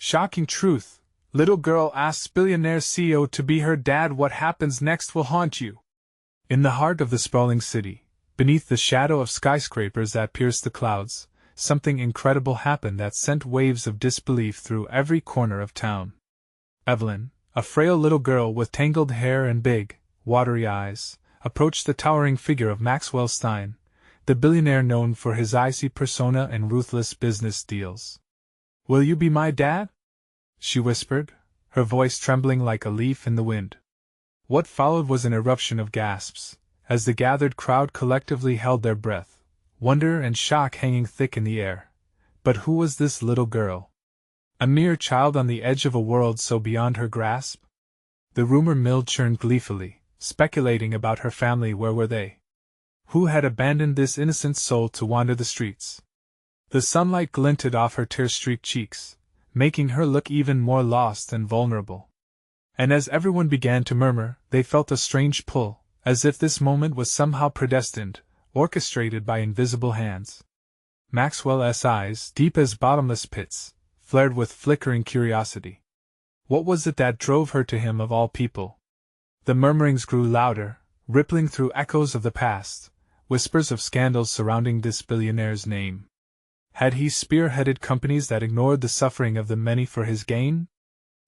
Shocking truth. Little girl asks billionaire CEO to be her dad. What happens next will haunt you. In the heart of the sprawling city, beneath the shadow of skyscrapers that pierced the clouds, something incredible happened that sent waves of disbelief through every corner of town. Evelyn, a frail little girl with tangled hair and big, watery eyes, approached the towering figure of Maxwell Stein, the billionaire known for his icy persona and ruthless business deals. "Will you be my dad?" she whispered, her voice trembling like a leaf in the wind. What followed was an eruption of gasps, as the gathered crowd collectively held their breath, wonder and shock hanging thick in the air. But who was this little girl? A mere child on the edge of a world so beyond her grasp? The rumor mill churned gleefully, speculating about her family. Where were they? Who had abandoned this innocent soul to wander the streets? The sunlight glinted off her tear-streaked cheeks, making her look even more lost and vulnerable. And as everyone began to murmur, they felt a strange pull, as if this moment was somehow predestined, orchestrated by invisible hands. Maxwell's eyes, deep as bottomless pits, flared with flickering curiosity. What was it that drove her to him of all people? The murmurings grew louder, rippling through echoes of the past, whispers of scandals surrounding this billionaire's name. Had he spearheaded companies that ignored the suffering of the many for his gain?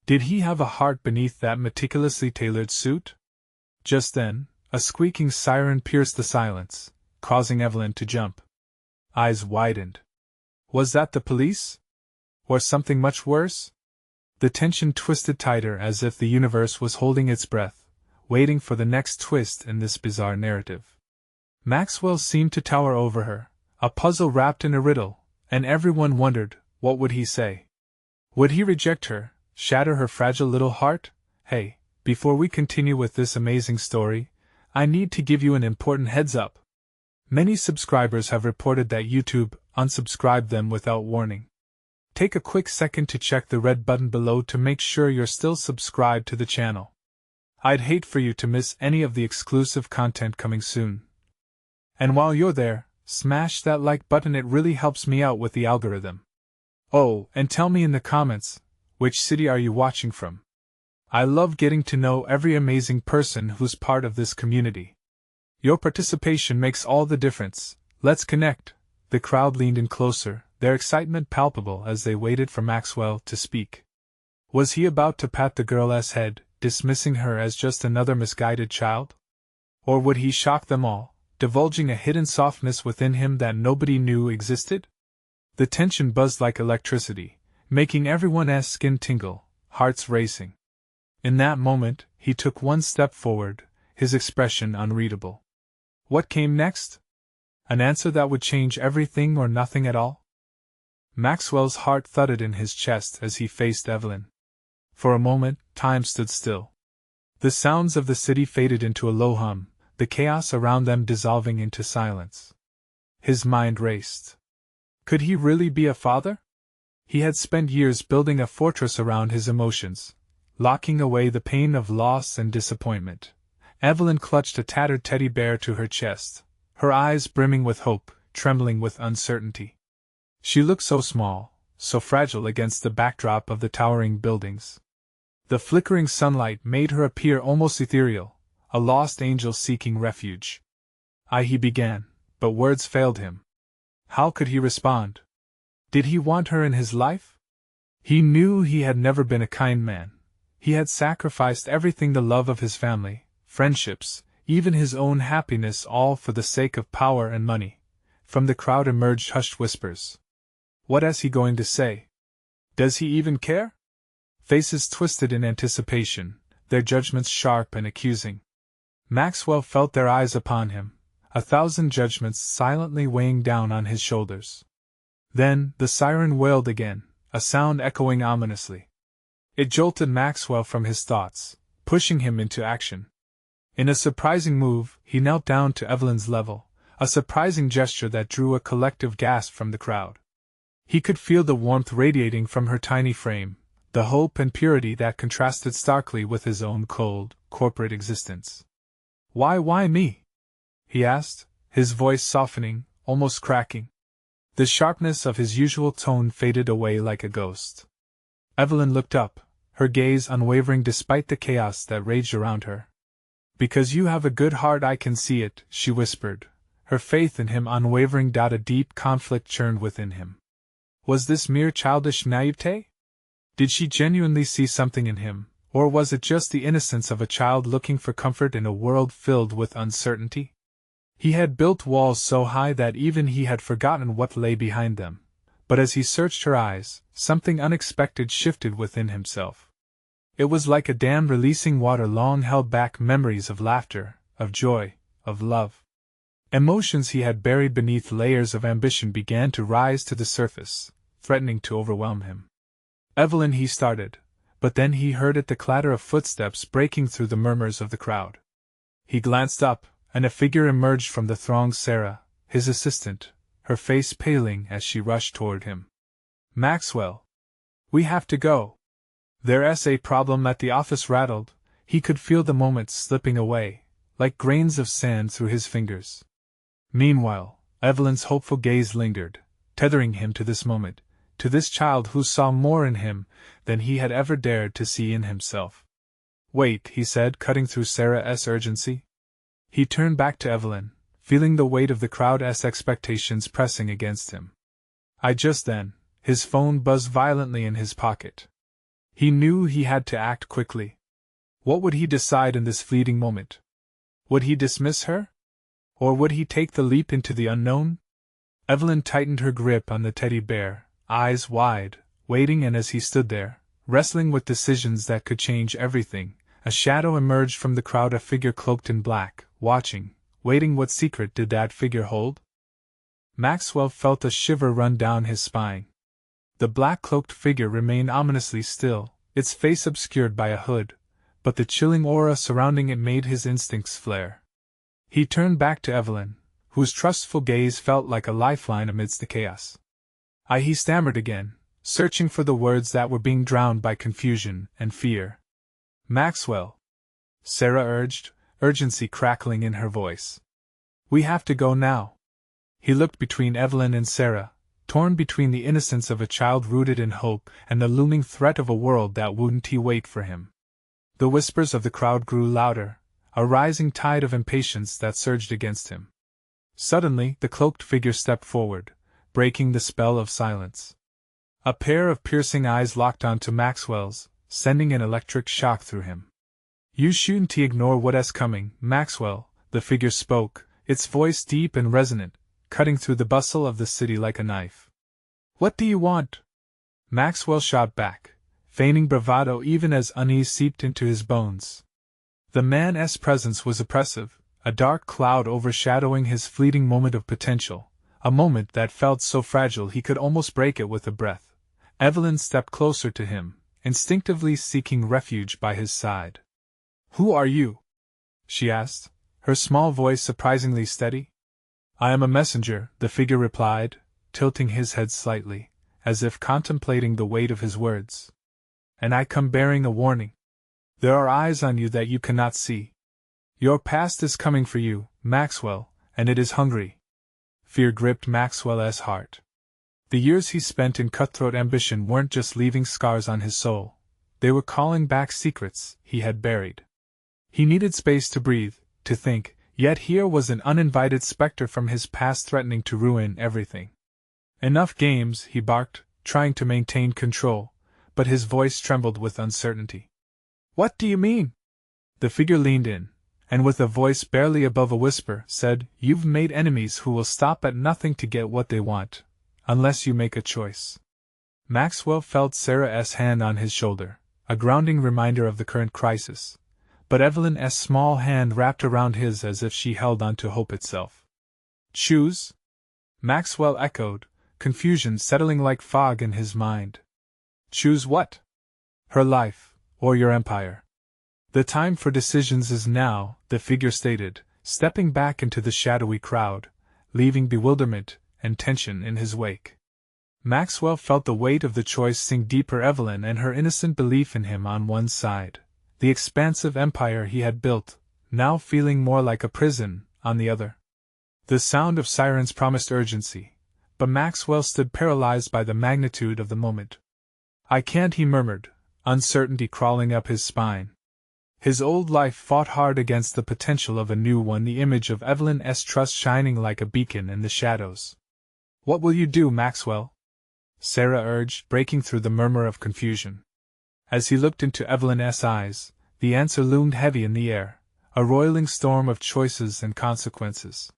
Did he have a heart beneath that meticulously tailored suit? Just then, a squeaking siren pierced the silence, causing Evelyn to jump. Eyes widened. Was that the police? Or something much worse? The tension twisted tighter as if the universe was holding its breath, waiting for the next twist in this bizarre narrative. Maxwell seemed to tower over her, a puzzle wrapped in a riddle, and everyone wondered, what would he say? Would he reject her, shatter her fragile little heart? Hey, before we continue with this amazing story, I need to give you an important heads up. Many subscribers have reported that YouTube unsubscribed them without warning. Take a quick second to check the red button below to make sure you're still subscribed to the channel. I'd hate for you to miss any of the exclusive content coming soon. And while you're there, smash that like button, it really helps me out with the algorithm. Oh, and tell me in the comments, which city are you watching from? I love getting to know every amazing person who's part of this community. Your participation makes all the difference. Let's connect. The crowd leaned in closer, their excitement palpable as they waited for Maxwell to speak. Was he about to pat the girl's head, dismissing her as just another misguided child? Or would he shock them all, divulging a hidden softness within him that nobody knew existed? The tension buzzed like electricity, making everyone's skin tingle, hearts racing. In that moment, he took one step forward, his expression unreadable. What came next? An answer that would change everything or nothing at all? Maxwell's heart thudded in his chest as he faced Evelyn. For a moment, time stood still. The sounds of the city faded into a low hum, the chaos around them dissolving into silence. His mind raced. Could he really be a father? He had spent years building a fortress around his emotions, locking away the pain of loss and disappointment. Evelyn clutched a tattered teddy bear to her chest, her eyes brimming with hope, trembling with uncertainty. She looked so small, so fragile against the backdrop of the towering buildings. The flickering sunlight made her appear almost ethereal, a lost angel seeking refuge. He began, but words failed him. How could he respond? Did he want her in his life? He knew he had never been a kind man. He had sacrificed everything, the love of his family, friendships, even his own happiness, all for the sake of power and money. From the crowd emerged hushed whispers. What is he going to say? Does he even care? Faces twisted in anticipation, their judgments sharp and accusing. Maxwell felt their eyes upon him, 1,000 judgments silently weighing down on his shoulders. Then, the siren wailed again, a sound echoing ominously. It jolted Maxwell from his thoughts, pushing him into action. In a surprising move, he knelt down to Evelyn's level, a surprising gesture that drew a collective gasp from the crowd. He could feel the warmth radiating from her tiny frame, the hope and purity that contrasted starkly with his own cold, corporate existence. Why me?" he asked, his voice softening, almost cracking. The sharpness of his usual tone faded away like a ghost. Evelyn looked up, her gaze unwavering despite the chaos that raged around her. "Because you have a good heart, I can see it," she whispered, her faith in him unwavering. A deep conflict churned within him. Was this mere childish naivete? Did she genuinely see something in him, or was it just the innocence of a child looking for comfort in a world filled with uncertainty? He had built walls so high that even he had forgotten what lay behind them, but as he searched her eyes, something unexpected shifted within himself. It was like a dam releasing water long held back, memories of laughter, of joy, of love. Emotions he had buried beneath layers of ambition began to rise to the surface, threatening to overwhelm him. "Evelyn," he started, but then he heard the clatter of footsteps breaking through the murmurs of the crowd. He glanced up, and a figure emerged from the throng. Sarah, his assistant, her face paling as she rushed toward him. "Maxwell! We have to go." There's a problem at the office. Rattled, he could feel the moments slipping away, like grains of sand through his fingers. Meanwhile, Evelyn's hopeful gaze lingered, tethering him to this moment, to this child who saw more in him than he had ever dared to see in himself. "Wait," he said, cutting through Sarah's urgency. He turned back to Evelyn, feeling the weight of the crowd's expectations pressing against him. Just then, his phone buzzed violently in his pocket. He knew he had to act quickly. What would he decide in this fleeting moment? Would he dismiss her? Or would he take the leap into the unknown? Evelyn tightened her grip on the teddy bear, eyes wide, waiting, and as he stood there, wrestling with decisions that could change everything, a shadow emerged from the crowd, a figure cloaked in black, watching, waiting. What secret did that figure hold? Maxwell felt a shiver run down his spine. The black-cloaked figure remained ominously still, its face obscured by a hood, but the chilling aura surrounding it made his instincts flare. He turned back to Evelyn, whose trustful gaze felt like a lifeline amidst the chaos. He stammered again, searching for the words that were being drowned by confusion and fear. "Maxwell," Sarah urged, urgency crackling in her voice. "We have to go now." He looked between Evelyn and Sarah, torn between the innocence of a child rooted in hope and the looming threat of a world that wouldn't wait for him. The whispers of the crowd grew louder, a rising tide of impatience that surged against him. Suddenly, the cloaked figure stepped forward, breaking the spell of silence. A pair of piercing eyes locked onto Maxwell's, sending an electric shock through him. "You shouldn't ignore what's coming, Maxwell," the figure spoke, its voice deep and resonant, cutting through the bustle of the city like a knife. "What do you want?" Maxwell shot back, feigning bravado even as unease seeped into his bones. The man's presence was oppressive, a dark cloud overshadowing his fleeting moment of potential, a moment that felt so fragile he could almost break it with a breath. Evelyn stepped closer to him, instinctively seeking refuge by his side. "Who are you?" she asked, her small voice surprisingly steady. "I am a messenger," the figure replied, tilting his head slightly, as if contemplating the weight of his words. "And I come bearing a warning. There are eyes on you that you cannot see. Your past is coming for you, Maxwell, and it is hungry." Fear gripped Maxwell's heart. The years he spent in cutthroat ambition weren't just leaving scars on his soul, they were calling back secrets he had buried. He needed space to breathe, to think, yet here was an uninvited specter from his past threatening to ruin everything. "Enough games," he barked, trying to maintain control, but his voice trembled with uncertainty. "What do you mean?" The figure leaned in, and with a voice barely above a whisper, said, "You've made enemies who will stop at nothing to get what they want, unless you make a choice." Maxwell felt Sarah's hand on his shoulder, a grounding reminder of the current crisis, but Evelyn's small hand wrapped around his as if she held on to hope itself. "Choose?" Maxwell echoed, confusion settling like fog in his mind. "Choose what?" "Her life, or your empire." "The time for decisions is now," the figure stated, stepping back into the shadowy crowd, leaving bewilderment and tension in his wake. Maxwell felt the weight of the choice sink deeper. Evelyn and her innocent belief in him on one side, the expansive empire he had built, now feeling more like a prison, on the other. The sound of sirens promised urgency, but Maxwell stood paralyzed by the magnitude of the moment. I can't, he murmured, uncertainty crawling up his spine. His old life fought hard against the potential of a new one, the image of Evelyn's trust shining like a beacon in the shadows. What will you do, Maxwell? Sarah urged, breaking through the murmur of confusion. As he looked into Evelyn's eyes, the answer loomed heavy in the air, a roiling storm of choices and consequences.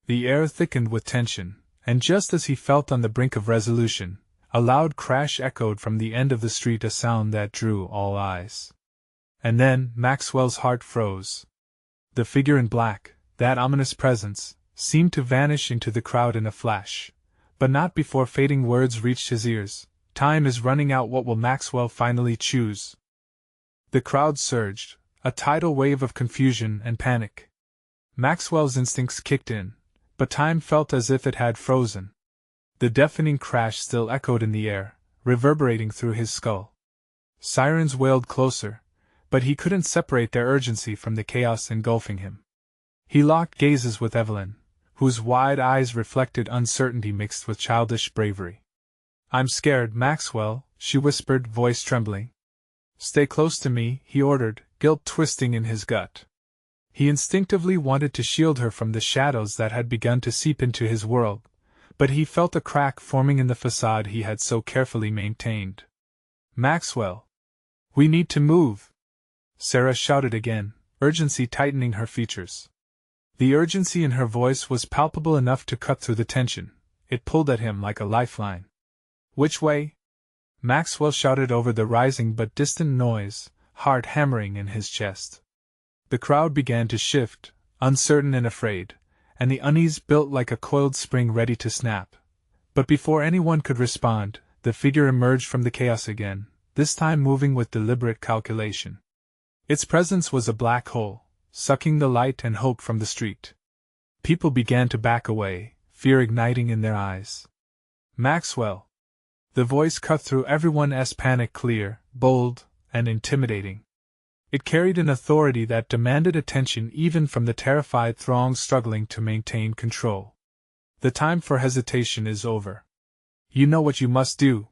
The air thickened with tension, and just as he felt on the brink of resolution, a loud crash echoed from the end of the street, a sound that drew all eyes. And then Maxwell's heart froze. The figure in black, that ominous presence, seemed to vanish into the crowd in a flash, but not before fading words reached his ears. Time is running out. What will Maxwell finally choose? The crowd surged, a tidal wave of confusion and panic. Maxwell's instincts kicked in, but time felt as if it had frozen. The deafening crash still echoed in the air, reverberating through his skull. Sirens wailed closer, but he couldn't separate their urgency from the chaos engulfing him. He locked gazes with Evelyn, whose wide eyes reflected uncertainty mixed with childish bravery. I'm scared, Maxwell, she whispered, voice trembling. Stay close to me, he ordered, guilt twisting in his gut. He instinctively wanted to shield her from the shadows that had begun to seep into his world, but he felt a crack forming in the facade he had so carefully maintained. Maxwell! We need to move! Sarah shouted again, urgency tightening her features. The urgency in her voice was palpable enough to cut through the tension. It pulled at him like a lifeline. Which way? Maxwell shouted over the rising but distant noise, heart hammering in his chest. The crowd began to shift, uncertain and afraid, and the unease built like a coiled spring ready to snap. But before anyone could respond, the figure emerged from the chaos again, this time moving with deliberate calculation. Its presence was a black hole, sucking the light and hope from the street. People began to back away, fear igniting in their eyes. Maxwell! The voice cut through everyone's panic, clear, bold, and intimidating. It carried an authority that demanded attention even from the terrified throng struggling to maintain control. The time for hesitation is over. You know what you must do.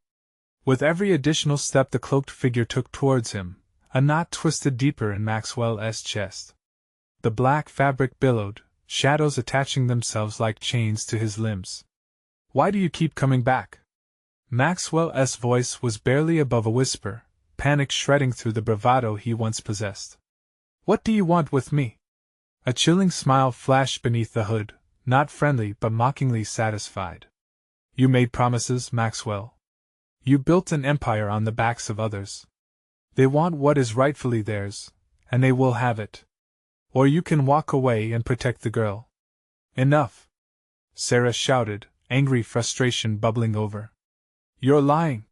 With every additional step the cloaked figure took towards him, a knot twisted deeper in Maxwell's chest. The black fabric billowed, shadows attaching themselves like chains to his limbs. Why do you keep coming back? Maxwell's voice was barely above a whisper, panic shredding through the bravado he once possessed. What do you want with me? A chilling smile flashed beneath the hood, not friendly but mockingly satisfied. You made promises, Maxwell. You built an empire on the backs of others. They want what is rightfully theirs, and they will have it. Or you can walk away and protect the girl. Enough! Sarah shouted, angry frustration bubbling over. You're lying!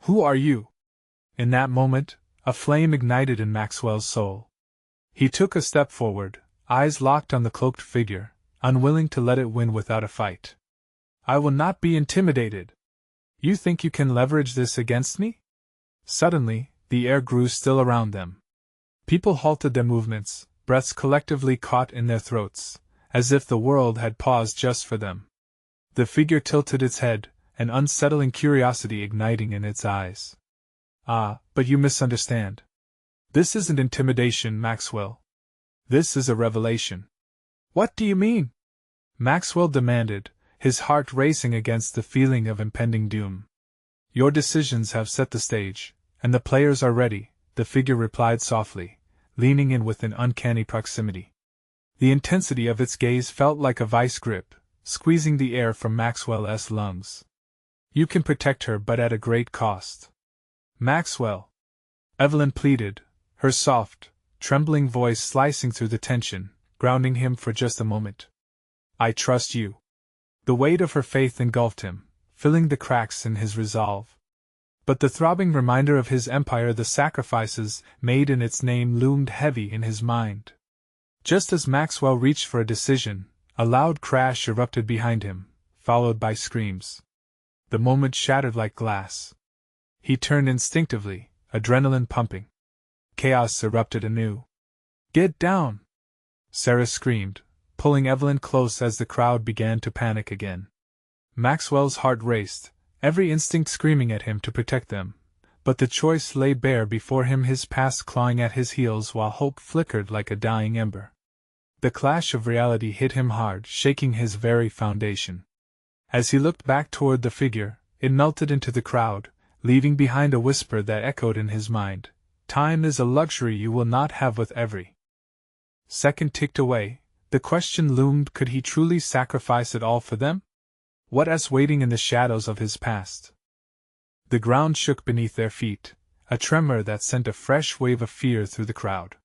Who are you? In that moment, a flame ignited in Maxwell's soul. He took a step forward, eyes locked on the cloaked figure, unwilling to let it win without a fight. I will not be intimidated. You think you can leverage this against me? Suddenly, the air grew still around them. People halted their movements, breaths collectively caught in their throats, as if the world had paused just for them. The figure tilted its head, an unsettling curiosity igniting in its eyes. Ah, but you misunderstand. This isn't intimidation, Maxwell. This is a revelation. What do you mean? Maxwell demanded, his heart racing against the feeling of impending doom. Your decisions have set the stage, and the players are ready, the figure replied softly, leaning in with an uncanny proximity. The intensity of its gaze felt like a vice grip, squeezing the air from Maxwell's lungs. You can protect her, but at a great cost. Maxwell! Evelyn pleaded, her soft, trembling voice slicing through the tension, grounding him for just a moment. I trust you. The weight of her faith engulfed him, filling the cracks in his resolve. But the throbbing reminder of his empire, the sacrifices made in its name, loomed heavy in his mind. Just as Maxwell reached for a decision, a loud crash erupted behind him, followed by screams. The moment shattered like glass. He turned instinctively, adrenaline pumping. Chaos erupted anew. Get down! Sarah screamed, pulling Evelyn close as the crowd began to panic again. Maxwell's heart raced, every instinct screaming at him to protect them, But the choice lay bare before him, his past clawing at his heels while hope flickered like a dying ember. The clash of reality hit him hard, shaking his very foundation. As he looked back toward the figure, it melted into the crowd, leaving behind a whisper that echoed in his mind. Time is a luxury you will not have with every second ticked away. The question loomed, could he truly sacrifice it all for them? What else waiting in the shadows of his past? The ground shook beneath their feet, a tremor that sent a fresh wave of fear through the crowd.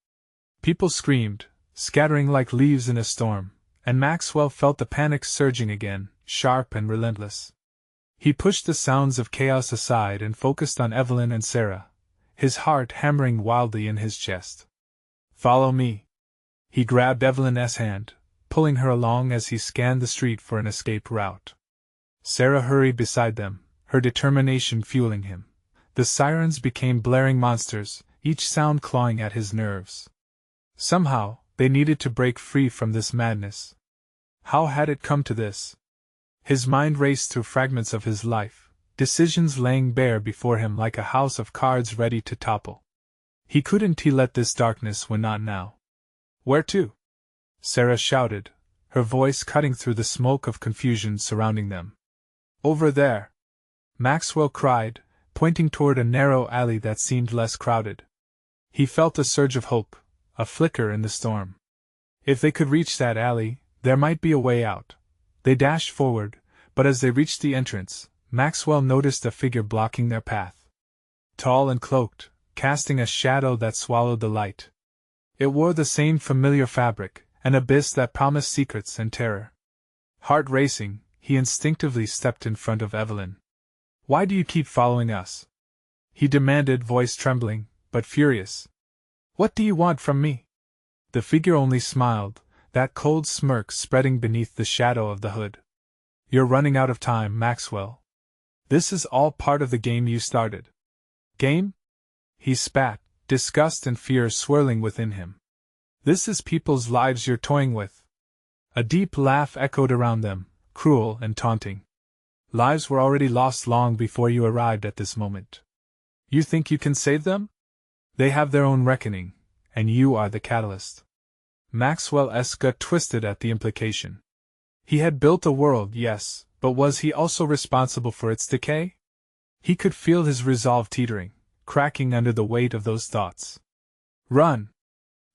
People screamed, scattering like leaves in a storm, and Maxwell felt the panic surging again, sharp and relentless. He pushed the sounds of chaos aside and focused on Evelyn and Sarah, his heart hammering wildly in his chest. "Follow me." He grabbed Evelyn's hand, pulling her along as he scanned the street for an escape route. Sarah hurried beside them, her determination fueling him. The sirens became blaring monsters, each sound clawing at his nerves. Somehow, they needed to break free from this madness. How had it come to this? His mind raced through fragments of his life, decisions laying bare before him like a house of cards ready to topple. He couldn't let this darkness win, not now. "Where to?" Sarah shouted, her voice cutting through the smoke of confusion surrounding them. "Over there," Maxwell cried, pointing toward a narrow alley that seemed less crowded. He felt a surge of hope, a flicker in the storm. If they could reach that alley, there might be a way out. They dashed forward, but as they reached the entrance, Maxwell noticed a figure blocking their path. Tall and cloaked, casting a shadow that swallowed the light. It wore the same familiar fabric, an abyss that promised secrets and terror. Heart racing, he instinctively stepped in front of Evelyn. "Why do you keep following us?" he demanded, voice trembling, but furious. "What do you want from me?" The figure only smiled, that cold smirk spreading beneath the shadow of the hood. "You're running out of time, Maxwell. This is all part of the game you started." "Game?" he spat, disgust and fear swirling within him. "This is people's lives you're toying with." A deep laugh echoed around them, cruel and taunting. "Lives were already lost long before you arrived at this moment. You think you can save them? They have their own reckoning, and you are the catalyst." Maxwell's gut twisted at the implication. He had built a world, yes, but was he also responsible for its decay? He could feel his resolve teetering, cracking under the weight of those thoughts. "Run!"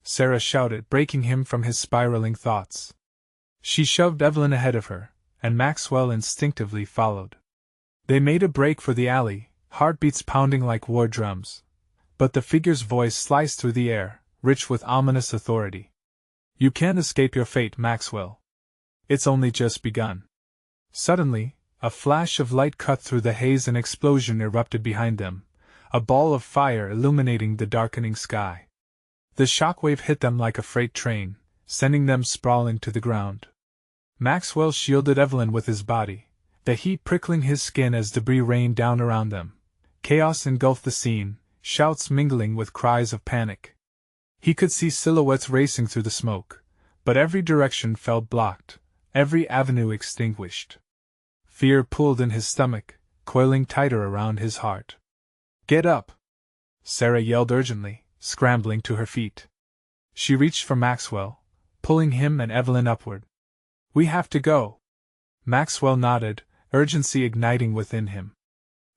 Sarah shouted, breaking him from his spiraling thoughts. She shoved Evelyn ahead of her, and Maxwell instinctively followed. They made a break for the alley, heartbeats pounding like war drums. But the figure's voice sliced through the air, rich with ominous authority. "You can't escape your fate, Maxwell. It's only just begun." Suddenly, a flash of light cut through the haze, and explosion erupted behind them, a ball of fire illuminating the darkening sky. The shockwave hit them like a freight train, sending them sprawling to the ground. Maxwell shielded Evelyn with his body, the heat prickling his skin as debris rained down around them. Chaos engulfed the scene, shouts mingling with cries of panic. He could see silhouettes racing through the smoke, but every direction felt blocked, every avenue extinguished. Fear pulled in his stomach, coiling tighter around his heart. "Get up!" Sarah yelled urgently, scrambling to her feet. She reached for Maxwell, pulling him and Evelyn upward. "We have to go." Maxwell nodded, urgency igniting within him.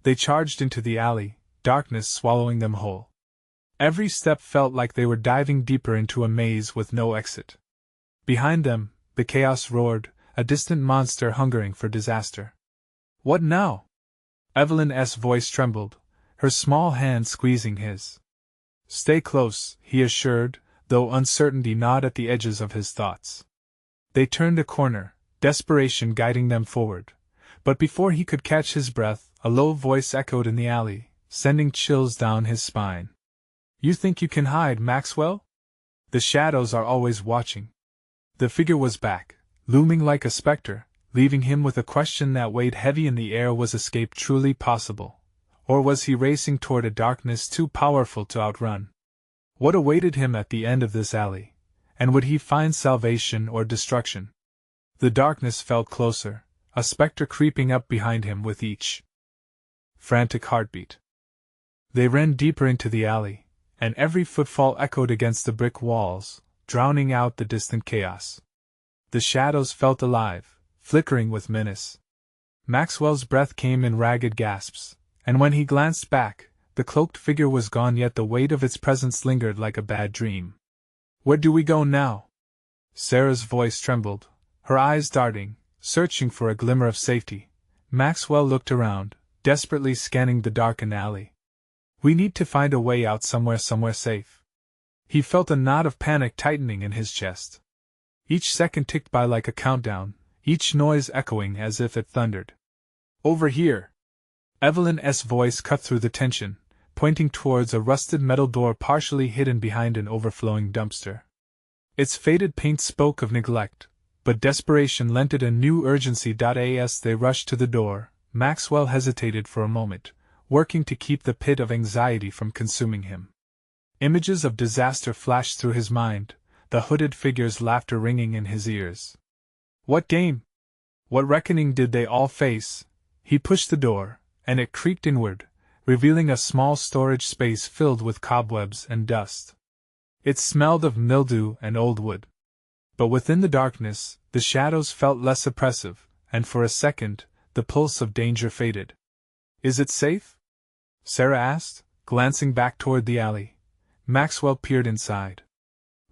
They charged into the alley, darkness swallowing them whole. Every step felt like they were diving deeper into a maze with no exit. Behind them, the chaos roared, a distant monster hungering for disaster. "What now?" Evelyn's voice trembled, her small hand squeezing his. "Stay close," he assured, though uncertainty gnawed at the edges of his thoughts. They turned a corner, desperation guiding them forward. But before he could catch his breath, a low voice echoed in the alley, sending chills down his spine. "You think you can hide, Maxwell? The shadows are always watching." The figure was back, looming like a specter, leaving him with a question that weighed heavy in the air: was escape truly possible? Or was he racing toward a darkness too powerful to outrun? What awaited him at the end of this alley? And would he find salvation or destruction? The darkness felt closer, a specter creeping up behind him with each frantic heartbeat. They ran deeper into the alley, and every footfall echoed against the brick walls, drowning out the distant chaos. The shadows felt alive, flickering with menace. Maxwell's breath came in ragged gasps, and when he glanced back, the cloaked figure was gone, yet the weight of its presence lingered like a bad dream. "Where do we go now?" Sarah's voice trembled, her eyes darting, searching for a glimmer of safety. Maxwell looked around, desperately scanning the darkened alley. "We need to find a way out somewhere safe." He felt a knot of panic tightening in his chest. Each second ticked by like a countdown, each noise echoing as if it thundered. "Over here!" Evelyn's voice cut through the tension, pointing towards a rusted metal door partially hidden behind an overflowing dumpster. Its faded paint spoke of neglect, but desperation lent it a new urgency. As they rushed to the door, Maxwell hesitated for a moment, working to keep the pit of anxiety from consuming him. Images of disaster flashed through his mind, the hooded figure's laughter ringing in his ears. What game? What reckoning did they all face? He pushed the door, and it creaked inward, revealing a small storage space filled with cobwebs and dust. It smelled of mildew and old wood. But within the darkness, the shadows felt less oppressive, and for a second, the pulse of danger faded. "Is it safe?" Sarah asked, glancing back toward the alley. Maxwell peered inside.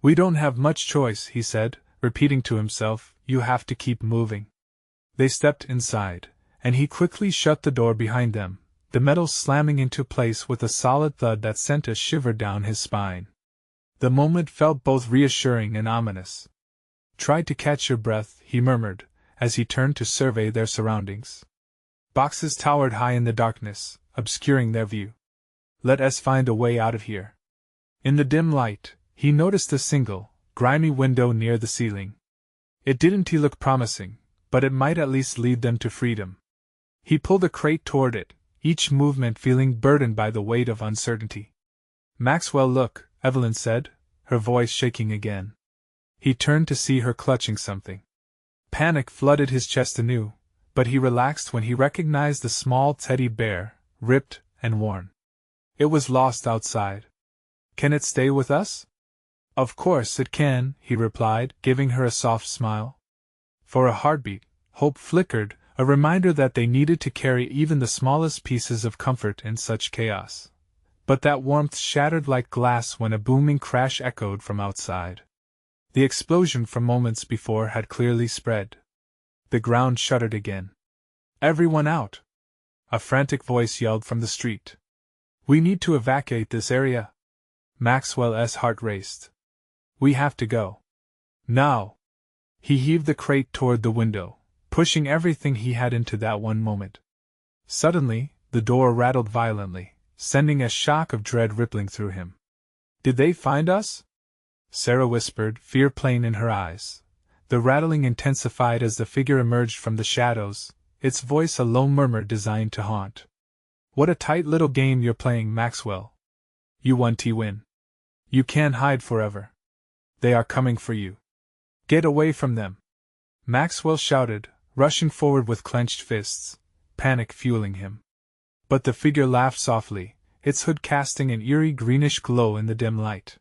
"We don't have much choice," he said, repeating to himself, "you have to keep moving." They stepped inside, and he quickly shut the door behind them, the metal slamming into place with a solid thud that sent a shiver down his spine. The moment felt both reassuring and ominous. "Try to catch your breath," he murmured, as he turned to survey their surroundings. Boxes towered high in the darkness, obscuring their view. "Let us find a way out of here." In the dim light, he noticed a single, grimy window near the ceiling. It didn't look promising, but it might at least lead them to freedom. He pulled a crate toward it, each movement feeling burdened by the weight of uncertainty. "Maxwell, look," Evelyn said, her voice shaking again. He turned to see her clutching something. Panic flooded his chest anew, but he relaxed when he recognized the small teddy bear, ripped and worn. It was lost outside. "Can it stay with us?" "Of course it can," he replied, giving her a soft smile. For a heartbeat, hope flickered, a reminder that they needed to carry even the smallest pieces of comfort in such chaos. But that warmth shattered like glass when a booming crash echoed from outside. The explosion from moments before had clearly spread. The ground shuddered again. "Everyone out!" a frantic voice yelled from the street. "We need to evacuate this area." Maxwell's heart raced. "We have to go. Now!" He heaved the crate toward the window, pushing everything he had into that one moment. Suddenly, the door rattled violently, sending a shock of dread rippling through him. "Did they find us?" Sarah whispered, fear plain in her eyes. The rattling intensified as the figure emerged from the shadows, its voice a low murmur designed to haunt. "What a tight little game you're playing, Maxwell. You want to win. You can't hide forever. They are coming for you. Get away from them!" Maxwell shouted, rushing forward with clenched fists, panic fueling him. But the figure laughed softly, its hood casting an eerie greenish glow in the dim light.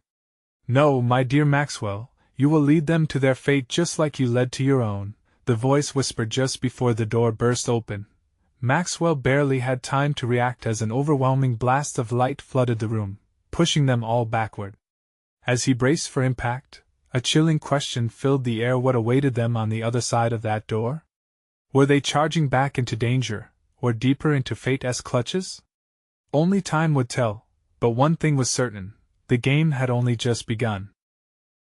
"No, my dear Maxwell, you will lead them to their fate just like you led to your own," the voice whispered just before the door burst open. Maxwell barely had time to react as an overwhelming blast of light flooded the room, pushing them all backward. As he braced for impact, a chilling question filled the air: what awaited them on the other side of that door? Were they charging back into danger, or deeper into fate's clutches? Only time would tell, but one thing was certain: the game had only just begun.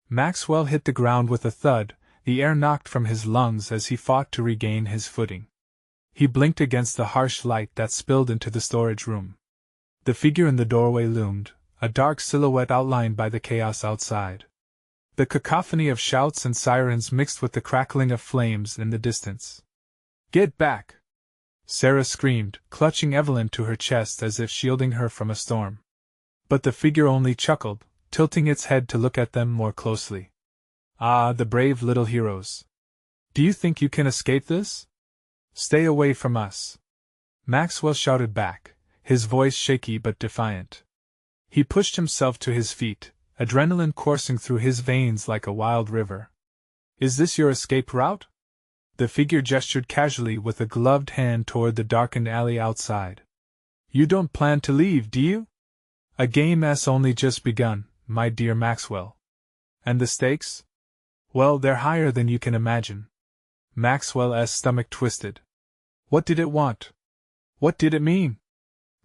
Maxwell hit the ground with a thud, the air knocked from his lungs as he fought to regain his footing. He blinked against the harsh light that spilled into the storage room. The figure in the doorway loomed, a dark silhouette outlined by the chaos outside. The cacophony of shouts and sirens mixed with the crackling of flames in the distance. "Get back!" Sarah screamed, clutching Evelyn to her chest as if shielding her from a storm. But the figure only chuckled, tilting its head to look at them more closely. "Ah, the brave little heroes! Do you think you can escape this? Stay away from us!" Maxwell shouted back, his voice shaky but defiant. He pushed himself to his feet, adrenaline coursing through his veins like a wild river. Is this your escape route? The figure gestured casually with a gloved hand toward the darkened alley outside. You don't plan to leave, do you? A game's only just begun, my dear Maxwell. And the stakes? Well, they're higher than you can imagine. Maxwell's stomach twisted. What did it want? What did it mean?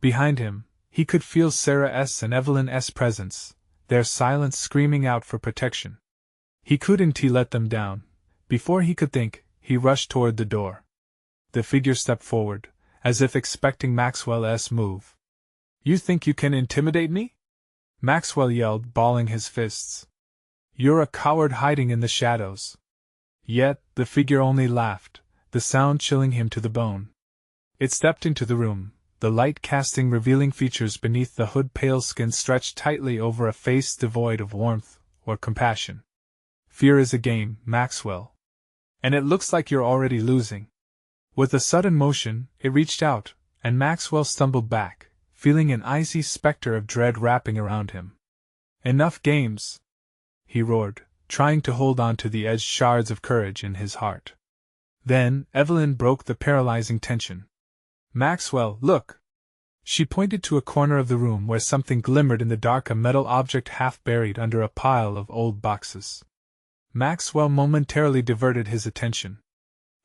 Behind him, he could feel Sarah's and Evelyn's presence, their silence screaming out for protection. He couldn't let them down. Before he could think, he rushed toward the door. The figure stepped forward, as if expecting Maxwell's move. You think you can intimidate me? Maxwell yelled, balling his fists. You're a coward hiding in the shadows. Yet, the figure only laughed, the sound chilling him to the bone. It stepped into the room, the light casting revealing features beneath the hood, pale skin stretched tightly over a face devoid of warmth or compassion. Fear is a game, Maxwell. And it looks like you're already losing. With a sudden motion, it reached out, and Maxwell stumbled back, feeling an icy specter of dread wrapping around him. Enough games! He roared, trying to hold on to the edged shards of courage in his heart. Then, Evelyn broke the paralyzing tension. Maxwell, look! She pointed to a corner of the room where something glimmered in the dark, a metal object half buried under a pile of old boxes. Maxwell momentarily diverted his attention.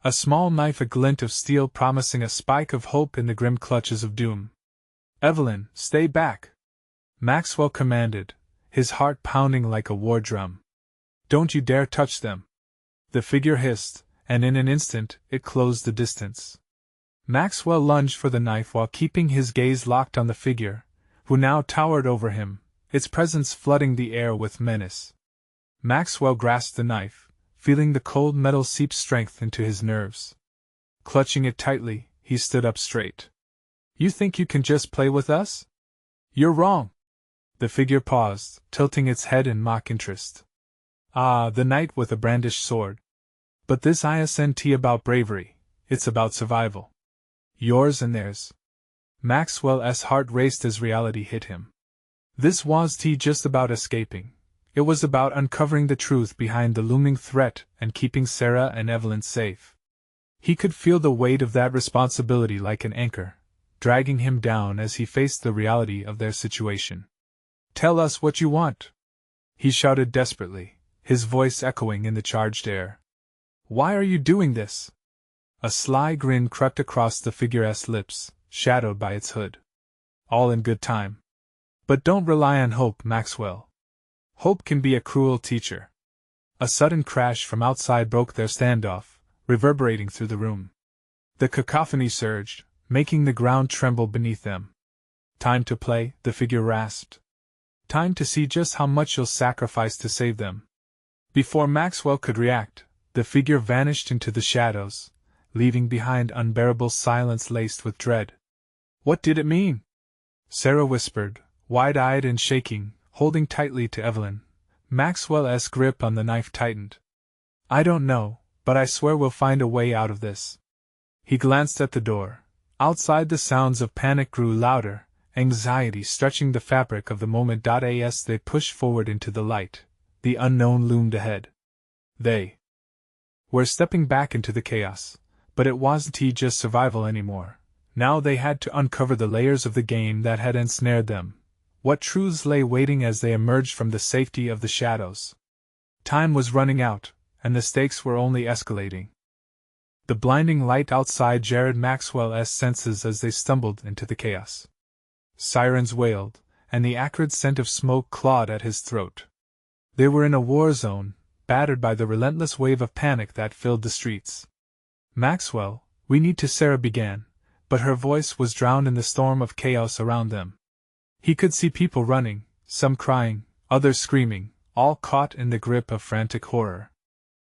A small knife, a glint of steel promising a spike of hope in the grim clutches of doom. Evelyn, stay back! Maxwell commanded, his heart pounding like a war drum. Don't you dare touch them! The figure hissed, and in an instant, it closed the distance. Maxwell lunged for the knife while keeping his gaze locked on the figure, who now towered over him, its presence flooding the air with menace. Maxwell grasped the knife, feeling the cold metal seep strength into his nerves. Clutching it tightly, he stood up straight. You think you can just play with us? You're wrong! The figure paused, tilting its head in mock interest. Ah, the knight with a brandished sword. But this isn't about bravery, it's about survival. Yours and theirs. Maxwell's heart raced as reality hit him. This was just about escaping. It was about uncovering the truth behind the looming threat and keeping Sarah and Evelyn safe. He could feel the weight of that responsibility like an anchor, dragging him down as he faced the reality of their situation. Tell us what you want! He shouted desperately, his voice echoing in the charged air. Why are you doing this? A sly grin crept across the figure's lips, shadowed by its hood. All in good time. But don't rely on hope, Maxwell. Hope can be a cruel teacher. A sudden crash from outside broke their standoff, reverberating through the room. The cacophony surged, making the ground tremble beneath them. Time to play, the figure rasped. Time to see just how much you'll sacrifice to save them. Before Maxwell could react, the figure vanished into the shadows, leaving behind unbearable silence laced with dread. What did it mean? Sarah whispered, wide-eyed and shaking, holding tightly to Evelyn. Maxwell's grip on the knife tightened. I don't know, but I swear we'll find a way out of this. He glanced at the door. Outside the sounds of panic grew louder, anxiety stretching the fabric of the moment. As they pushed forward into the light, the unknown loomed ahead. They were stepping back into the chaos, but it wasn't just survival anymore. Now they had to uncover the layers of the game that had ensnared them. What truths lay waiting as they emerged from the safety of the shadows? Time was running out, and the stakes were only escalating. The blinding light outside jarred Maxwell's senses as they stumbled into the chaos. Sirens wailed, and the acrid scent of smoke clawed at his throat. They were in a war zone, battered by the relentless wave of panic that filled the streets. Maxwell, we need to, Sarah began, but her voice was drowned in the storm of chaos around them. He could see people running, some crying, others screaming, all caught in the grip of frantic horror.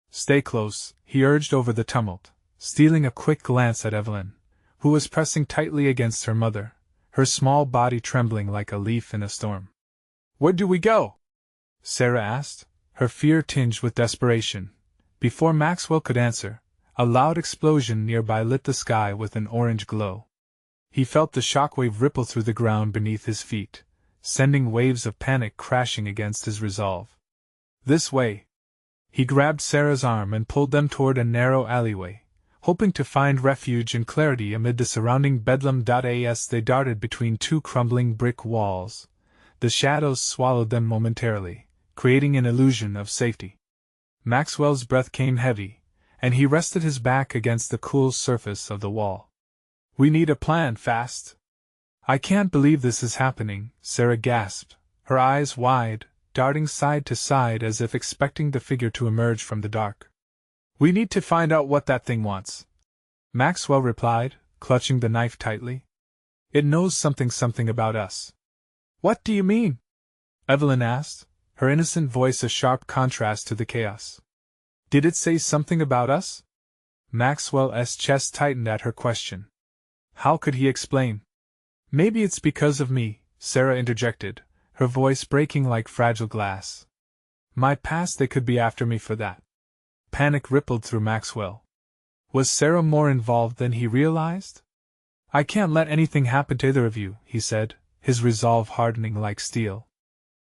Stay close, he urged over the tumult, stealing a quick glance at Evelyn, who was pressing tightly against her mother, her small body trembling like a leaf in a storm. Where do we go? Sarah asked, her fear tinged with desperation. Before Maxwell could answer, a loud explosion nearby lit the sky with an orange glow. He felt the shockwave ripple through the ground beneath his feet, sending waves of panic crashing against his resolve. This way! He grabbed Sarah's arm and pulled them toward a narrow alleyway, hoping to find refuge and clarity amid the surrounding bedlam. As they darted between two crumbling brick walls, the shadows swallowed them momentarily, creating an illusion of safety. Maxwell's breath came heavy, and he rested his back against the cool surface of the wall. "We need a plan, fast." "I can't believe this is happening," Sarah gasped, her eyes wide, darting side to side as if expecting the figure to emerge from the dark. "We need to find out what that thing wants," Maxwell replied, clutching the knife tightly. "It knows something about us." "What do you mean?" Evelyn asked, her innocent voice a sharp contrast to the chaos. "Did it say something about us?" Maxwell's chest tightened at her question. How could he explain? "Maybe it's because of me," Sarah interjected, her voice breaking like fragile glass. "My past, they could be after me for that." Panic rippled through Maxwell. Was Sarah more involved than he realized? "I can't let anything happen to either of you," he said, his resolve hardening like steel.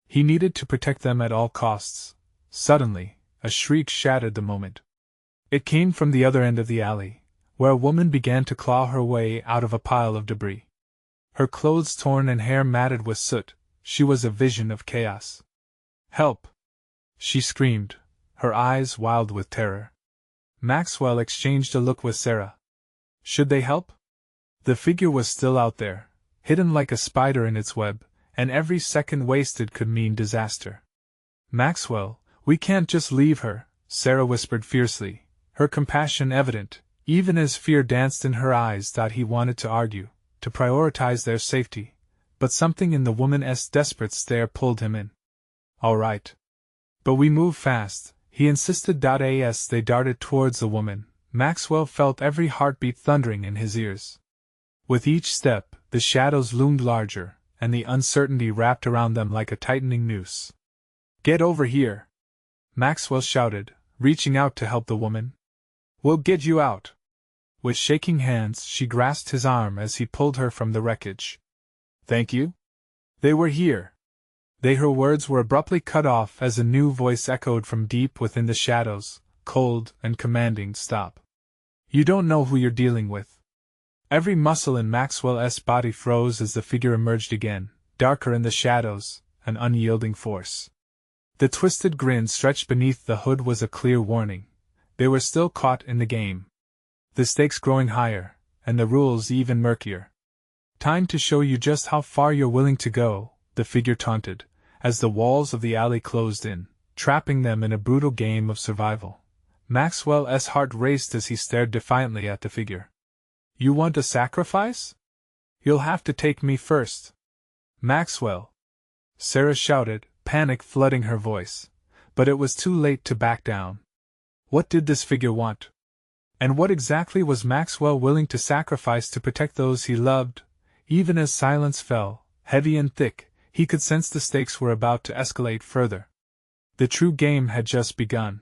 He needed to protect them at all costs. Suddenly, a shriek shattered the moment. It came from the other end of the alley, where a woman began to claw her way out of a pile of debris. Her clothes torn and hair matted with soot, she was a vision of chaos. "Help!" she screamed, her eyes wild with terror. Maxwell exchanged a look with Sarah. Should they help? The figure was still out there, hidden like a spider in its web, and every second wasted could mean disaster. "Maxwell, we can't just leave her," Sarah whispered fiercely, her compassion evident, even as fear danced in her eyes. He wanted to argue, to prioritize their safety, but something in the woman's desperate stare pulled him in. "All right. But we move fast," he insisted. As they darted towards the woman, Maxwell felt every heartbeat thundering in his ears. With each step, the shadows loomed larger, and the uncertainty wrapped around them like a tightening noose. "Get over here!" Maxwell shouted, reaching out to help the woman. "We'll get you out." With shaking hands, she grasped his arm as he pulled her from the wreckage. "Thank you?" "They were here." Her words were abruptly cut off as a new voice echoed from deep within the shadows, cold and commanding. "Stop. You don't know who you're dealing with." Every muscle in Maxwell's body froze as the figure emerged again, darker in the shadows, an unyielding force. The twisted grin stretched beneath the hood was a clear warning. They were still caught in the game. The stakes growing higher, and the rules even murkier. "Time to show you just how far you're willing to go," the figure taunted, as the walls of the alley closed in, trapping them in a brutal game of survival. Maxwell's heart raced as he stared defiantly at the figure. "You want a sacrifice? You'll have to take me first." "Maxwell!" Sarah shouted, panic flooding her voice, but it was too late to back down. What did this figure want? And what exactly was Maxwell willing to sacrifice to protect those he loved? Even as silence fell, heavy and thick, he could sense the stakes were about to escalate further. The true game had just begun.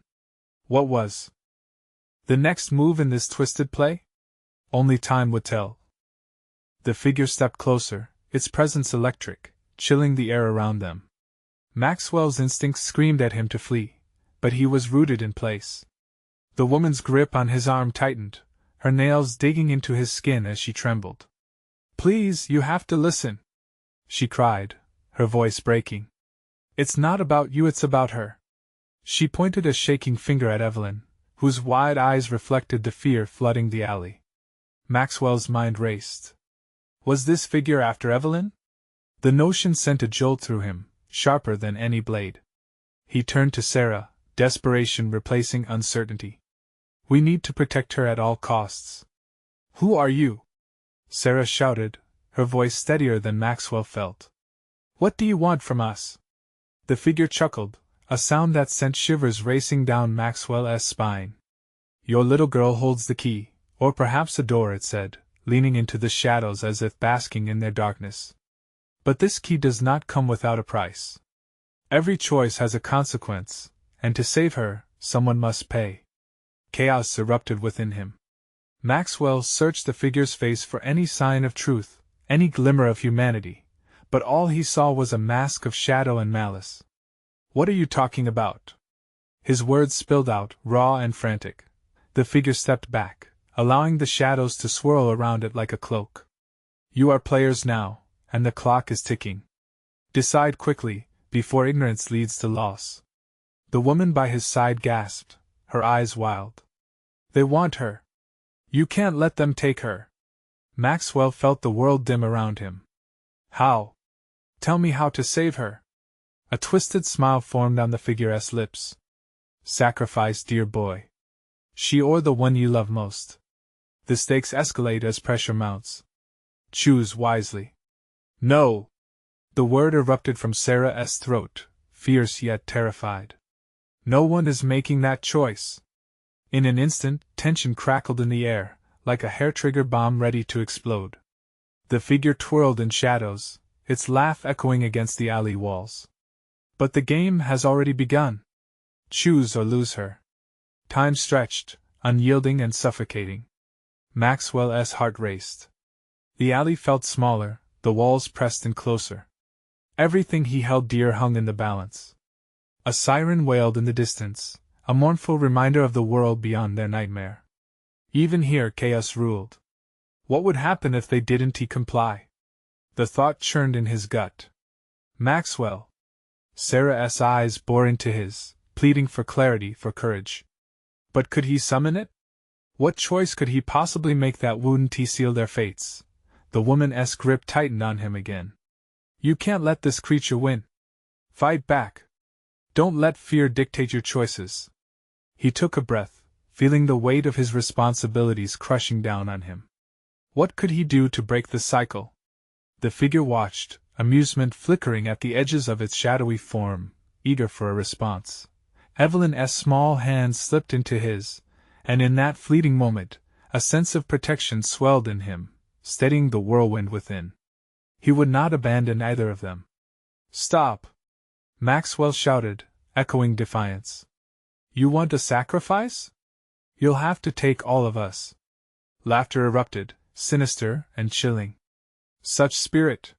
What was the next move in this twisted play? Only time would tell. The figure stepped closer, its presence electric, chilling the air around them. Maxwell's instincts screamed at him to flee, but he was rooted in place. The woman's grip on his arm tightened, her nails digging into his skin as she trembled. "Please, you have to listen," she cried, her voice breaking. "It's not about you, it's about her." She pointed a shaking finger at Evelyn, whose wide eyes reflected the fear flooding the alley. Maxwell's mind raced. Was this figure after Evelyn? The notion sent a jolt through him, sharper than any blade. He turned to Sarah, desperation replacing uncertainty. "We need to protect her at all costs." "Who are you?" Sarah shouted, her voice steadier than Maxwell felt. "What do you want from us?" The figure chuckled, a sound that sent shivers racing down Maxwell's spine. "Your little girl holds the key, or perhaps a door," it said, leaning into the shadows as if basking in their darkness. "But this key does not come without a price. Every choice has a consequence, and to save her, someone must pay." Chaos erupted within him. Maxwell searched the figure's face for any sign of truth, any glimmer of humanity, but all he saw was a mask of shadow and malice. "What are you talking about?" His words spilled out, raw and frantic. The figure stepped back, allowing the shadows to swirl around it like a cloak. "You are players now, and the clock is ticking. Decide quickly, before ignorance leads to loss." The woman by his side gasped, her eyes wild. "They want her. You can't let them take her." Maxwell felt the world dim around him. "How? Tell me how to save her." A twisted smile formed on the figure's lips. "Sacrifice, dear boy. She or the one you love most. The stakes escalate as pressure mounts. Choose wisely." "No!" The word erupted from Sarah's throat, fierce yet terrified. "No one is making that choice." In an instant, tension crackled in the air, like a hair-trigger bomb ready to explode. The figure twirled in shadows, its laugh echoing against the alley walls. "But the game has already begun. Choose or lose her." Time stretched, unyielding and suffocating. Maxwell's heart raced. The alley felt smaller, the walls pressed in closer. Everything he held dear hung in the balance. A siren wailed in the distance, a mournful reminder of the world beyond their nightmare. Even here chaos ruled. What would happen if they didn't comply? The thought churned in his gut. "Maxwell!" Sarah's eyes bore into his, pleading for clarity, for courage. But could he summon it? What choice could he possibly make that wouldn't seal their fates? The woman's grip tightened on him again. "You can't let this creature win. Fight back. Don't let fear dictate your choices." He took a breath, feeling the weight of his responsibilities crushing down on him. What could he do to break the cycle? The figure watched, amusement flickering at the edges of its shadowy form, eager for a response. Evelyn's small hand slipped into his, and in that fleeting moment, a sense of protection swelled in him, steadying the whirlwind within. He would not abandon either of them. "Stop!" Maxwell shouted, echoing defiance. "You want a sacrifice? You'll have to take all of us." Laughter erupted, sinister and chilling. "Such spirit!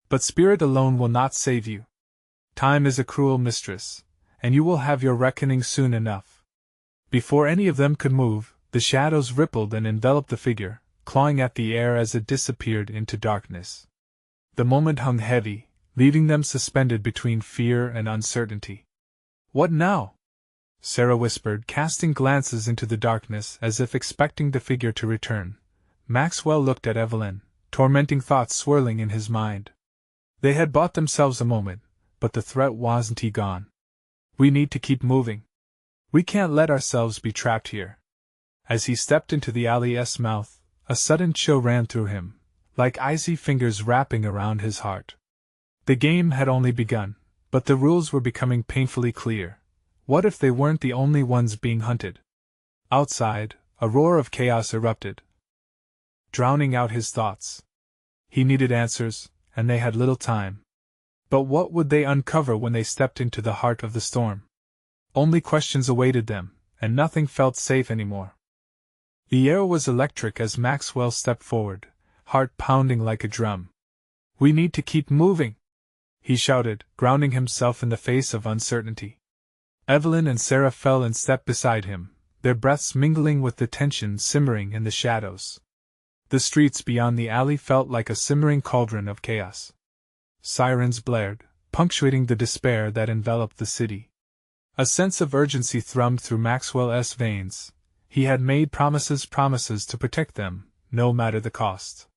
But spirit alone will not save you. Time is a cruel mistress, and you will have your reckoning soon enough." Before any of them could move, the shadows rippled and enveloped the figure, clawing at the air as it disappeared into darkness. The moment hung heavy, leaving them suspended between fear and uncertainty. "What now?" Sarah whispered, casting glances into the darkness as if expecting the figure to return. Maxwell looked at Evelyn, tormenting thoughts swirling in his mind. They had bought themselves a moment, but the threat wasn't gone. "We need to keep moving. We can't let ourselves be trapped here." As he stepped into the alley's mouth, a sudden chill ran through him, like icy fingers wrapping around his heart. The game had only begun, but the rules were becoming painfully clear. What if they weren't the only ones being hunted? Outside, a roar of chaos erupted, drowning out his thoughts. He needed answers, and they had little time. But what would they uncover when they stepped into the heart of the storm? Only questions awaited them, and nothing felt safe anymore. The air was electric as Maxwell stepped forward, heart pounding like a drum. "We need to keep moving!" he shouted, grounding himself in the face of uncertainty. Evelyn and Sarah fell in step beside him, their breaths mingling with the tension simmering in the shadows. The streets beyond the alley felt like a simmering cauldron of chaos. Sirens blared, punctuating the despair that enveloped the city. A sense of urgency thrummed through Maxwell's veins. He had made promises to protect them, no matter the cost.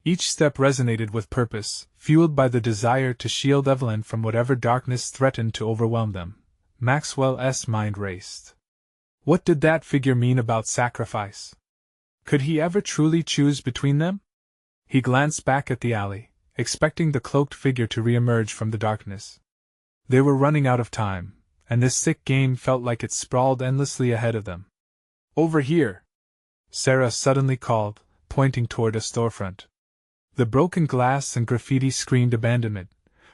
Each step resonated with purpose, fueled by the desire to shield Evelyn from whatever darkness threatened to overwhelm them. Maxwell's mind raced. What did that figure mean about sacrifice? Could he ever truly choose between them? He glanced back at the alley, expecting the cloaked figure to reemerge from the darkness. They were running out of time, and this sick game felt like it sprawled endlessly ahead of them. "Over here!" Sarah suddenly called, pointing toward a storefront. The broken glass and graffiti screamed abandonment,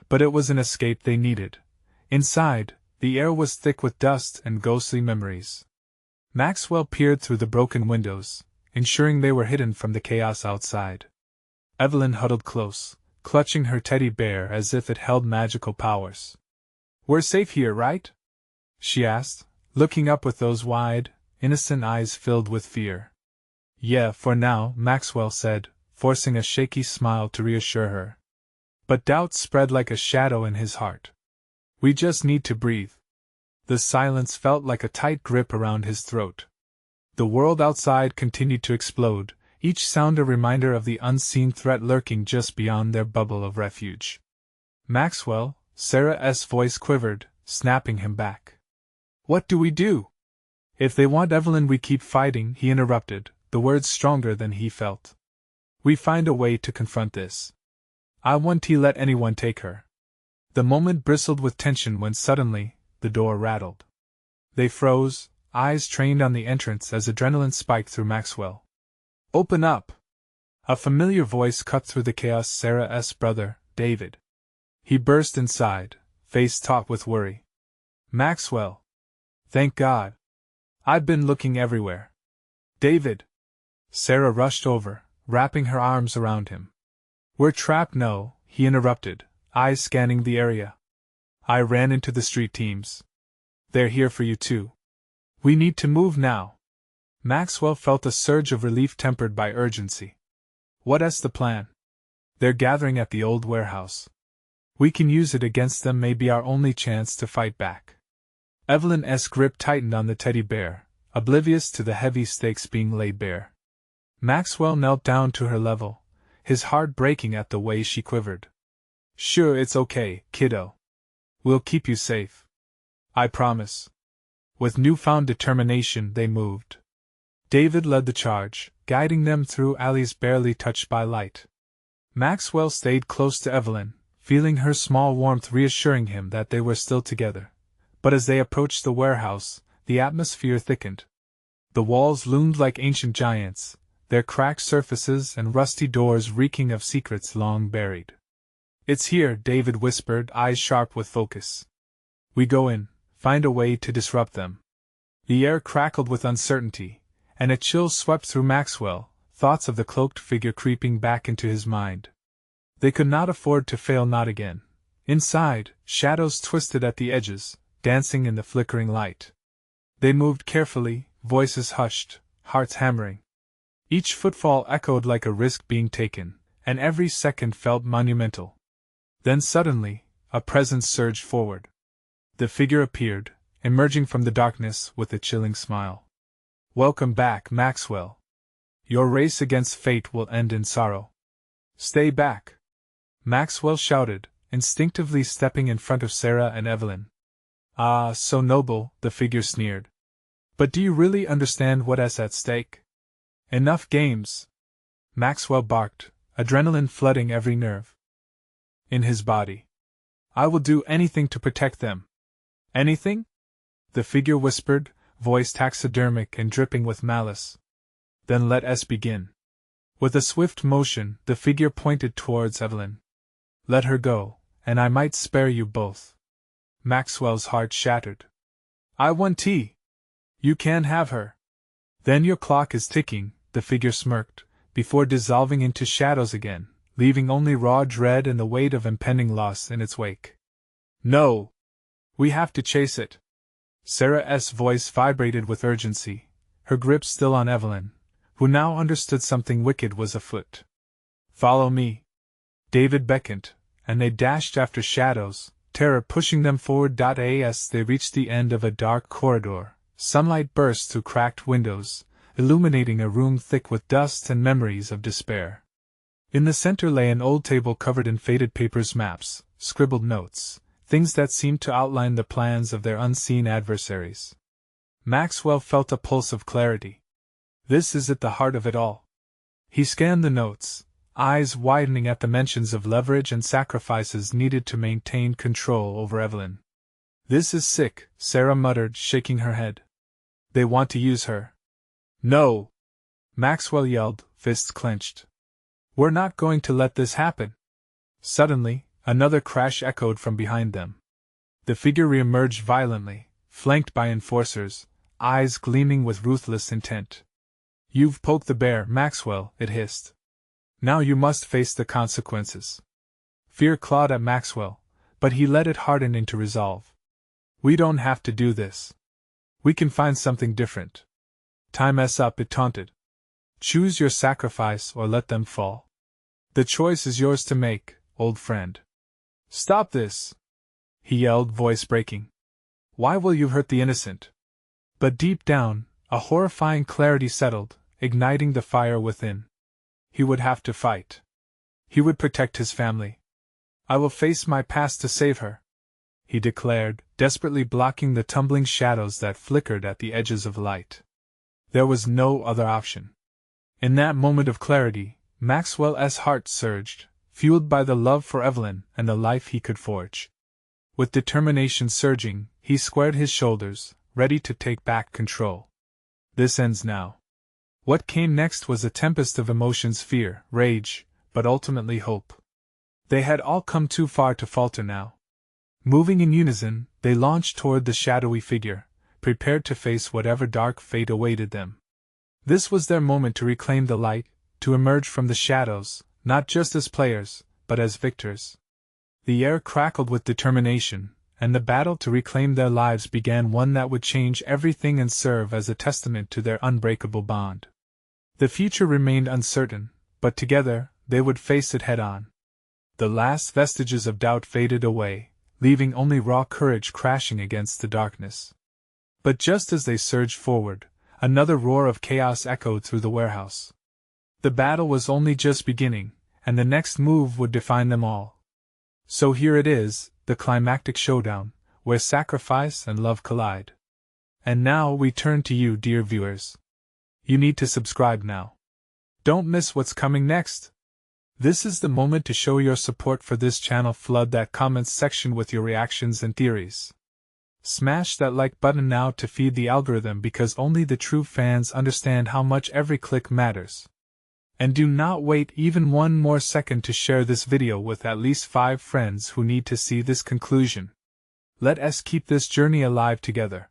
but it was an escape they needed. Inside, the air was thick with dust and ghostly memories. Maxwell peered through the broken windows, ensuring they were hidden from the chaos outside. Evelyn huddled close, clutching her teddy bear as if it held magical powers. "We're safe here, right?" she asked, looking up with those wide, innocent eyes filled with fear. "Yeah, for now," Maxwell said, forcing a shaky smile to reassure her. But doubt spread like a shadow in his heart. "We just need to breathe." The silence felt like a tight grip around his throat. The world outside continued to explode, each sound a reminder of the unseen threat lurking just beyond their bubble of refuge. "Maxwell," Sarah's voice quivered, snapping him back. "What do we do?" "If they want Evelyn, we keep fighting," he interrupted, the words stronger than he felt. "We find a way to confront this. I won't let anyone take her." The moment bristled with tension when suddenly, the door rattled. They froze, eyes trained on the entrance as adrenaline spiked through Maxwell. "Open up!" A familiar voice cut through the chaos. Sarah's brother, David. He burst inside, face taut with worry. "Maxwell! Thank God! I've been looking everywhere." "David!" Sarah rushed over, wrapping her arms around him. "We're trapped." "No," he interrupted, eyes scanning the area. "I ran into the street teams. They're here for you too. We need to move now." Maxwell felt a surge of relief tempered by urgency. "What's the plan?" "They're gathering at the old warehouse. We can use it against them, may be our only chance to fight back." Evelyn's grip tightened on the teddy bear, oblivious to the heavy stakes being laid bare. Maxwell knelt down to her level, his heart breaking at the way she quivered. "Sure, it's okay, kiddo. We'll keep you safe. I promise." With newfound determination, they moved. David led the charge, guiding them through alleys barely touched by light. Maxwell stayed close to Evelyn, feeling her small warmth reassuring him that they were still together. But as they approached the warehouse, the atmosphere thickened. The walls loomed like ancient giants, their cracked surfaces and rusty doors reeking of secrets long buried. "It's here," David whispered, eyes sharp with focus. "We go in, find a way to disrupt them." The air crackled with uncertainty, and a chill swept through Maxwell, thoughts of the cloaked figure creeping back into his mind. They could not afford to fail, not again. Inside, shadows twisted at the edges, dancing in the flickering light. They moved carefully, voices hushed, hearts hammering. Each footfall echoed like a risk being taken, and every second felt monumental. Then suddenly, a presence surged forward. The figure appeared, emerging from the darkness with a chilling smile. "Welcome back, Maxwell. Your race against fate will end in sorrow. Stay back!" Maxwell shouted, instinctively stepping in front of Sarah and Evelyn. "Ah, so noble," the figure sneered. "But do you really understand what's at stake?" "Enough games!" Maxwell barked, adrenaline flooding every nerve in his body. "I will do anything to protect them." "Anything?" the figure whispered, voice taxidermic and dripping with malice. "Then let us begin." With a swift motion, the figure pointed towards Evelyn. "Let her go, and I might spare you both." Maxwell's heart shattered. "I want tea." "You can't have her." "Then your clock is ticking," the figure smirked, before dissolving into shadows again, leaving only raw dread and the weight of impending loss in its wake. "No! We have to chase it." Sarah's voice vibrated with urgency, her grip still on Evelyn, who now understood something wicked was afoot. "Follow me." David beckoned, and they dashed after shadows, terror pushing them forward. As they reached the end of a dark corridor, sunlight burst through cracked windows, illuminating a room thick with dust and memories of despair. In the center lay an old table covered in faded papers, maps, scribbled notes, things that seemed to outline the plans of their unseen adversaries. Maxwell felt a pulse of clarity. This is at the heart of it all. He scanned the notes, eyes widening at the mentions of leverage and sacrifices needed to maintain control over Evelyn. "This is sick," Sarah muttered, shaking her head. "They want to use her." "No!" Maxwell yelled, fists clenched. "We're not going to let this happen." Suddenly, another crash echoed from behind them. The figure reemerged violently, flanked by enforcers, eyes gleaming with ruthless intent. You've poked the bear, Maxwell, it hissed. Now you must face the consequences. Fear clawed at Maxwell, but he let it harden into resolve. We don't have to do this. We can find something different. Time's up, it taunted. Choose your sacrifice or let them fall. The choice is yours to make, old friend. Stop this! He yelled, voice breaking. Why will you hurt the innocent? But deep down, a horrifying clarity settled, igniting the fire within. He would have to fight. He would protect his family. I will face my past to save her, he declared, desperately blocking the tumbling shadows that flickered at the edges of light. There was no other option. In that moment of clarity, Maxwell's heart surged, fueled by the love for Evelyn and the life he could forge. With determination surging, he squared his shoulders, ready to take back control. This ends now. What came next was a tempest of emotions, fear, rage, but ultimately hope. They had all come too far to falter now. Moving in unison, they launched toward the shadowy figure, prepared to face whatever dark fate awaited them. This was their moment to reclaim the light, to emerge from the shadows, not just as players, but as victors. The air crackled with determination, and the battle to reclaim their lives began, one that would change everything and serve as a testament to their unbreakable bond. The future remained uncertain, but together, they would face it head-on. The last vestiges of doubt faded away, leaving only raw courage crashing against the darkness. But just as they surged forward, another roar of chaos echoed through the warehouse. The battle was only just beginning, and the next move would define them all. So here it is, the climactic showdown, where sacrifice and love collide. And now we turn to you, dear viewers. You need to subscribe now. Don't miss what's coming next. This is the moment to show your support for this channel. Flood that comments section with your reactions and theories. Smash that like button now to feed the algorithm, because only the true fans understand how much every click matters. And do not wait even one more second to share this video with at least 5 friends who need to see this conclusion. Let us keep this journey alive together.